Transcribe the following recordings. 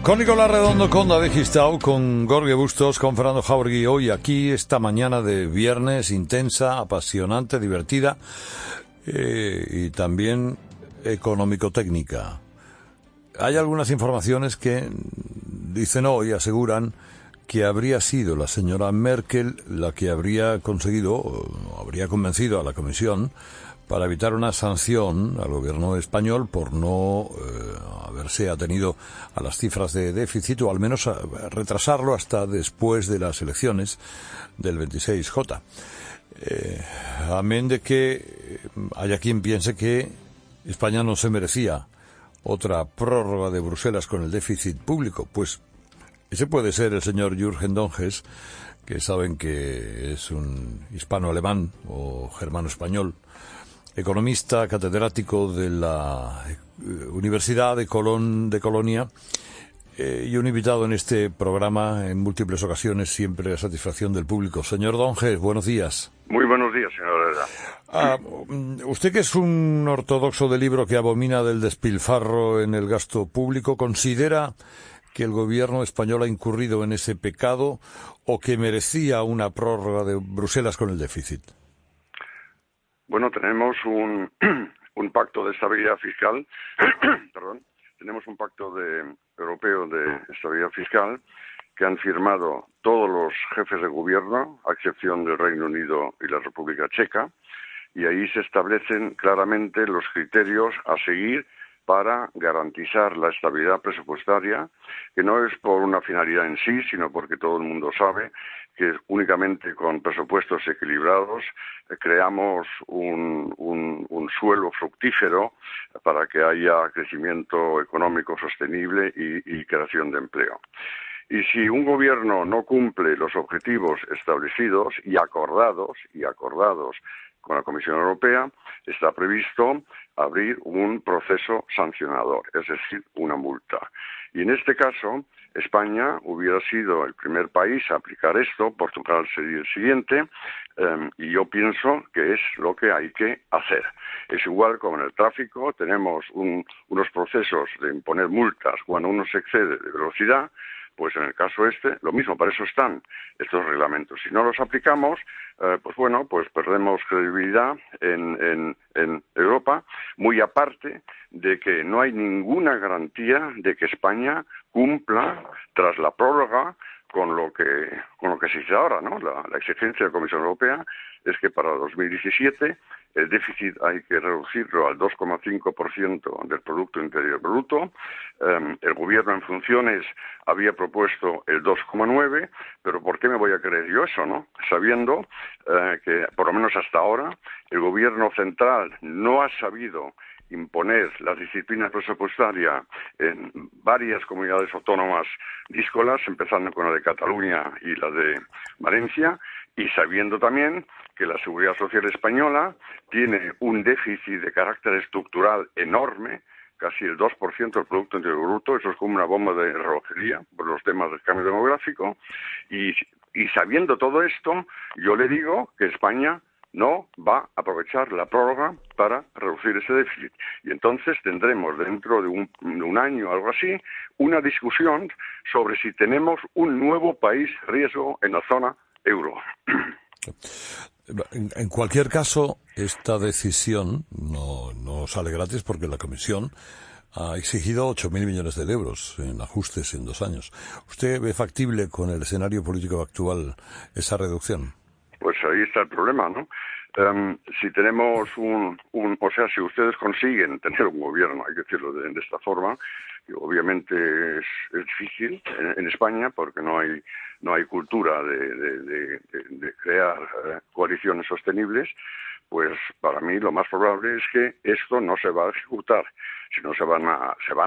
Con Nicolás Redondo, con David Gistau, con Jorge Bustos, con Fernando Jauregui, hoy aquí esta mañana de viernes intensa, apasionante, divertida y también económico-técnica. Hay algunas informaciones que dicen hoy, aseguran que habría sido la señora Merkel la que habría conseguido, o habría convencido a la Comisión para evitar una sanción al gobierno español por no haberse atenido a las cifras de déficit, o al menos a retrasarlo hasta después de las elecciones del 26J. Amén de que haya quien piense que España no se merecía otra prórroga de Bruselas con el déficit público, pues ese puede ser el señor Jürgen Donges, que saben que es un hispano-alemán o germano-español, economista, catedrático de la Universidad de Colonia, y un invitado en este programa en múltiples ocasiones, siempre a satisfacción del público. Señor Donges, buenos días. Muy buenos días, señor Herrera. Usted, que es un ortodoxo del libro que abomina del despilfarro en el gasto público, ¿considera que el gobierno español ha incurrido en ese pecado o que merecía una prórroga de Bruselas con el déficit? Bueno, tenemos un pacto de estabilidad fiscal, perdón, tenemos un pacto europeo de estabilidad fiscal que han firmado todos los jefes de gobierno, a excepción del Reino Unido y la República Checa, y ahí se establecen claramente los criterios a seguir para garantizar la estabilidad presupuestaria, que no es por una finalidad en sí, sino porque todo el mundo sabe que únicamente con presupuestos equilibrados creamos un suelo fructífero para que haya crecimiento económico sostenible y creación de empleo. Y si un gobierno no cumple los objetivos establecidos y acordados con la Comisión Europea, está previsto abrir un proceso sancionador, es decir, una multa. Y en este caso, España hubiera sido el primer país a aplicar esto, Portugal sería el siguiente, y yo pienso que es lo que hay que hacer. Es igual como en el tráfico, tenemos unos procesos de imponer multas cuando uno se excede de velocidad. Pues en el caso lo mismo, para eso están estos reglamentos. Si no los aplicamos, pues perdemos credibilidad en Europa, muy aparte de que no hay ninguna garantía de que España cumpla tras la prórroga con lo que se dice ahora, ¿no? La exigencia de la Comisión Europea es que para 2017 el déficit hay que reducirlo al 2,5% del Producto Interior Bruto. El gobierno en funciones había propuesto el 2,9%, pero ¿por qué me voy a creer yo eso, no? Sabiendo que, por lo menos hasta ahora, el gobierno central no ha sabido imponer la disciplina presupuestaria en varias comunidades autónomas díscolas, empezando con la de Cataluña y la de Valencia, y sabiendo también que la Seguridad Social española tiene un déficit de carácter estructural enorme, casi el 2% del Producto Interior Bruto, eso es como una bomba de relojería por los temas del cambio demográfico, y sabiendo todo esto, yo le digo que España no va a aprovechar la prórroga para reducir ese déficit. Y entonces tendremos dentro de un año o algo así una discusión sobre si tenemos un nuevo país riesgo en la zona euro. En cualquier caso, esta decisión no sale gratis porque la Comisión ha exigido 8.000 millones de euros en ajustes en 2 años. ¿Usted ve factible con el escenario político actual esa reducción? Pues ahí está el problema, ¿no? Si tenemos si ustedes consiguen tener un gobierno, hay que decirlo de esta forma, que obviamente es difícil en España porque no hay cultura de crear coaliciones sostenibles, pues para mí lo más probable es que esto no se va a ejecutar, sino se van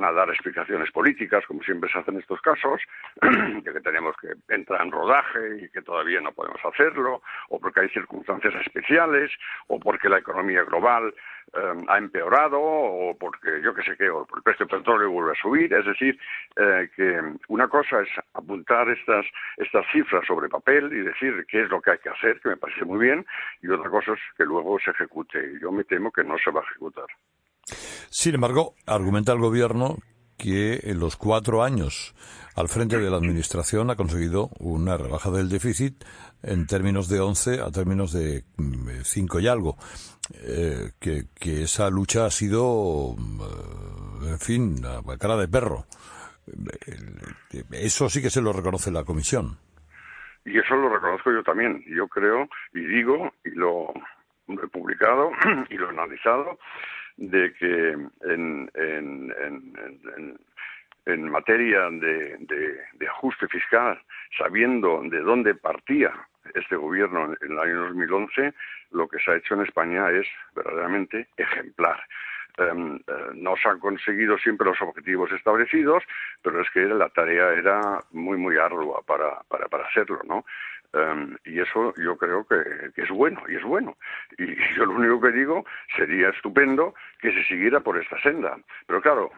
a dar explicaciones políticas, como siempre se hace en estos casos, de que tenemos que entrar en rodaje y que todavía no podemos hacerlo, o porque hay circunstancias especiales, o porque la economía global ha empeorado, o porque yo qué sé qué, o el precio del petróleo vuelve a subir. Es decir, que una cosa es apuntar estas cifras sobre papel y decir qué es lo que hay que hacer, que me parece muy bien, y otra cosa es que luego se ejecute. Yo me temo que no se va a ejecutar. Sin embargo, argumenta el gobierno que en los 4 años al frente de la Administración ha conseguido una rebaja del déficit en términos de 11 a términos de 5 y algo. Que esa lucha ha sido, en fin, a cara de perro. Eso sí que se lo reconoce la Comisión. Y eso lo reconozco yo también. Yo creo, y digo, y lo he publicado y lo he analizado, de que en materia de ajuste fiscal, sabiendo de dónde partía este gobierno en el año 2011, lo que se ha hecho en España es verdaderamente ejemplar. No se han conseguido siempre los objetivos establecidos, pero es que la tarea era muy ardua para hacerlo, ¿no? Y eso yo creo que es bueno, y es bueno. Y yo lo único que digo, sería estupendo que se siguiera por esta senda. Pero claro,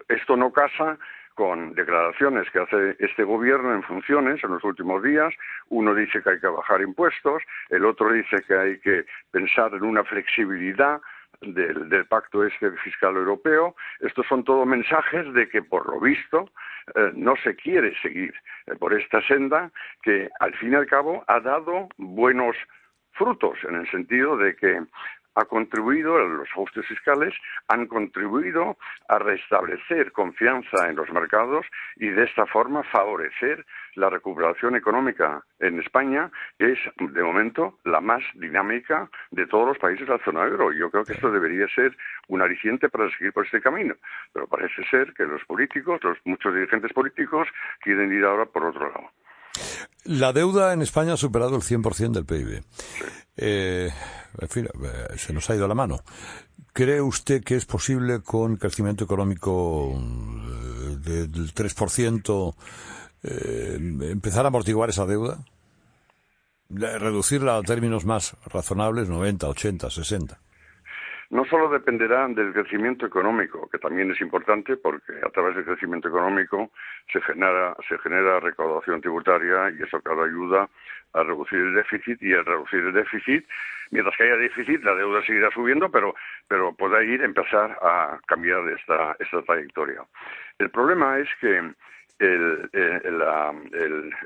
esto no casa con declaraciones que hace este gobierno en funciones en los últimos días. Uno dice que hay que bajar impuestos, el otro dice que hay que pensar en una flexibilidad del pacto fiscal europeo. Estos son todos mensajes de que, por lo visto, no se quiere seguir por esta senda que, al fin y al cabo, ha dado buenos frutos, en el sentido de que ha contribuido, los ajustes fiscales han contribuido a restablecer confianza en los mercados y de esta forma favorecer la recuperación económica en España, que es de momento la más dinámica de todos los países de la zona euro. Yo creo que esto debería ser un aliciente para seguir por este camino, pero parece ser que los políticos, muchos dirigentes políticos, quieren ir ahora por otro lado. La deuda en España ha superado el 100% del PIB. En fin, se nos ha ido la mano. ¿Cree usted que es posible, con crecimiento económico del 3%, empezar a amortiguar esa deuda? Reducirla a términos más razonables, 90, 80, 60. No solo dependerá del crecimiento económico, que también es importante porque a través del crecimiento económico se genera recaudación tributaria y eso, claro, ayuda a reducir el déficit, y al reducir el déficit, mientras que haya déficit, la deuda seguirá subiendo, pero puede empezar a cambiar esta trayectoria. El problema es que el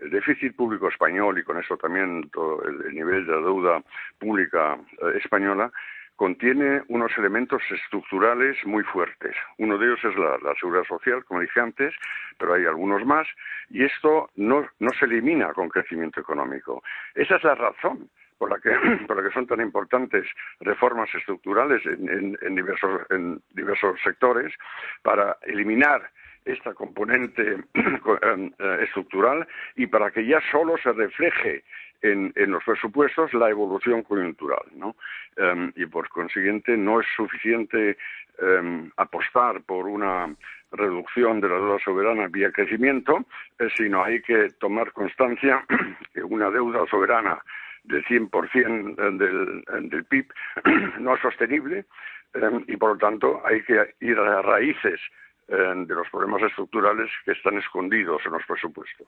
déficit público español, y con eso también todo el nivel de la deuda pública española, contiene unos elementos estructurales muy fuertes. Uno de ellos es la seguridad social, como dije antes, pero hay algunos más, y esto no se elimina con crecimiento económico. Esa es la razón por la que son tan importantes reformas estructurales en diversos sectores, para eliminar esta componente estructural y para que ya solo se refleje en los presupuestos la evolución coyuntural, ¿no? Y por consiguiente no es suficiente apostar por una reducción de la deuda soberana vía crecimiento, sino hay que tomar constancia que una deuda soberana del 100% del PIB no es sostenible, y por lo tanto hay que ir a las raíces de los problemas estructurales que están escondidos en los presupuestos.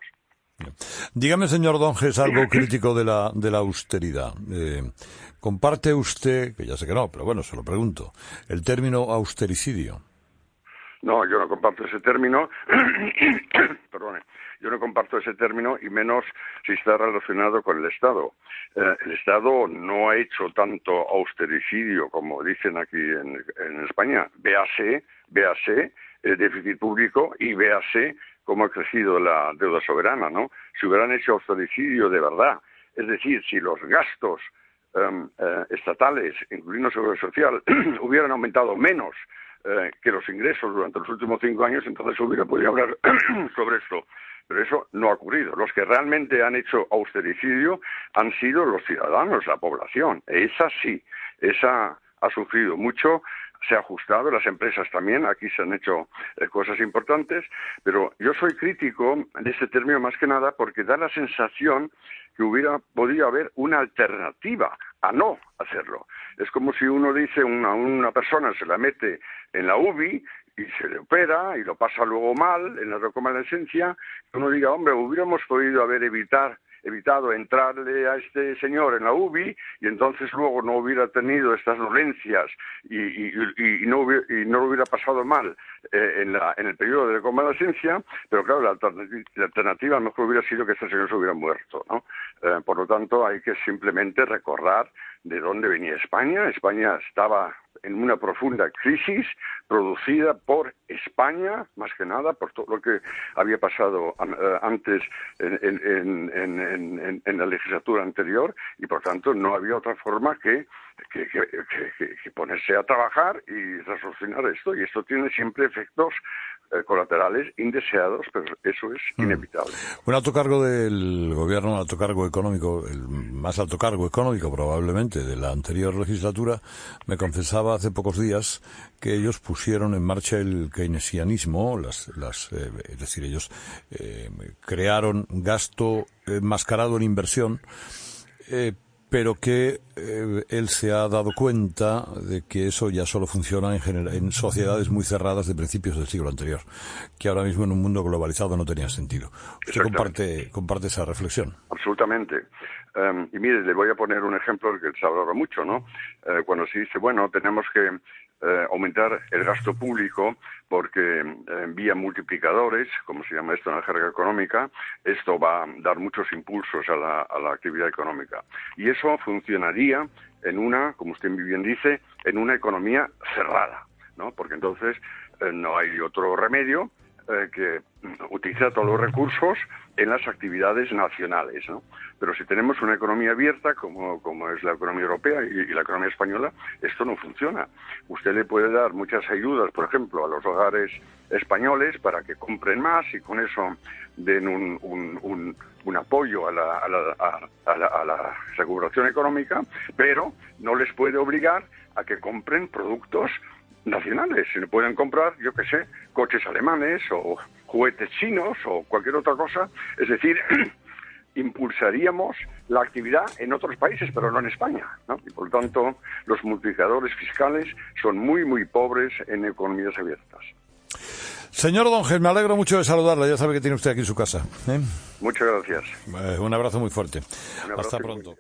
Dígame, señor Donges, algo crítico de la austeridad. ¿Comparte usted, que ya sé que no, pero bueno, se lo pregunto, el término austericidio? No, yo no comparto ese término. Perdone. Yo no comparto ese término, y menos si está relacionado con el Estado. El Estado no ha hecho tanto austericidio como dicen aquí en España. Véase el déficit público y véase cómo ha crecido la deuda soberana, ¿no? Si hubieran hecho austericidio de verdad, es decir, si los gastos estatales, incluyendo seguridad social, hubieran aumentado menos que los ingresos durante los últimos 5 años, entonces hubiera podido hablar sobre esto. Pero eso no ha ocurrido. Los que realmente han hecho austericidio han sido los ciudadanos, la población. Esa sí, esa ha sufrido mucho, se ha ajustado, las empresas también, aquí se han hecho cosas importantes, pero yo soy crítico de este término más que nada porque da la sensación que hubiera podido haber una alternativa a no hacerlo. Es como si uno dice a una persona, se la mete en la UBI y se le opera y lo pasa luego mal en la reconvalescencia, que uno diga, hombre, hubiéramos podido haber evitado evitado entrarle a este señor en la UBI y entonces luego no hubiera tenido estas dolencias y no lo hubiera pasado mal en el periodo de convalecencia, pero claro, la alternativa a lo mejor hubiera sido que este señor se hubiera muerto, ¿no? Por lo tanto, hay que simplemente recordar de dónde venía España. España estaba en una profunda crisis producida por España, más que nada, por todo lo que había pasado antes en la legislatura anterior, y por tanto no había otra forma que ponerse a trabajar y resolucionar esto, y esto tiene siempre efectos colaterales indeseados, pero eso es inevitable. Un alto cargo del gobierno, un alto cargo económico, el más alto cargo económico probablemente de la anterior legislatura, me confesaba hace pocos días que ellos pusieron en marcha el keynesianismo, es decir, ellos crearon gasto enmascarado en inversión, pero que él se ha dado cuenta de que eso ya solo funciona en sociedades muy cerradas de principios del siglo anterior, que ahora mismo en un mundo globalizado no tenía sentido. ¿Usted comparte esa reflexión? Absolutamente. Y mire, le voy a poner un ejemplo del que se habla mucho, ¿no? Cuando se dice, bueno, tenemos que aumentar el gasto público porque vía multiplicadores, como se llama esto en la jerga económica, esto va a dar muchos impulsos a la actividad económica. Y eso funcionaría en una, como usted bien dice, en una economía cerrada, ¿no? Porque entonces no hay otro remedio que utilizar todos los recursos en las actividades nacionales, ¿no? Pero si tenemos una economía abierta, como es la economía europea y la economía española, esto no funciona. Usted le puede dar muchas ayudas, por ejemplo, a los hogares españoles para que compren más y con eso den un apoyo a la recuperación económica, pero no les puede obligar a que compren productos nacionales. Si no pueden comprar, yo qué sé, coches alemanes o juguetes chinos o cualquier otra cosa, es decir, impulsaríamos la actividad en otros países, pero no en España, ¿no? Y por lo tanto, los multiplicadores fiscales son muy, muy pobres en economías abiertas. Señor Donges, me alegro mucho de saludarla. Ya sabe que tiene usted aquí en su casa, ¿eh? Muchas gracias. Un abrazo muy fuerte. Un abrazo. Hasta pronto.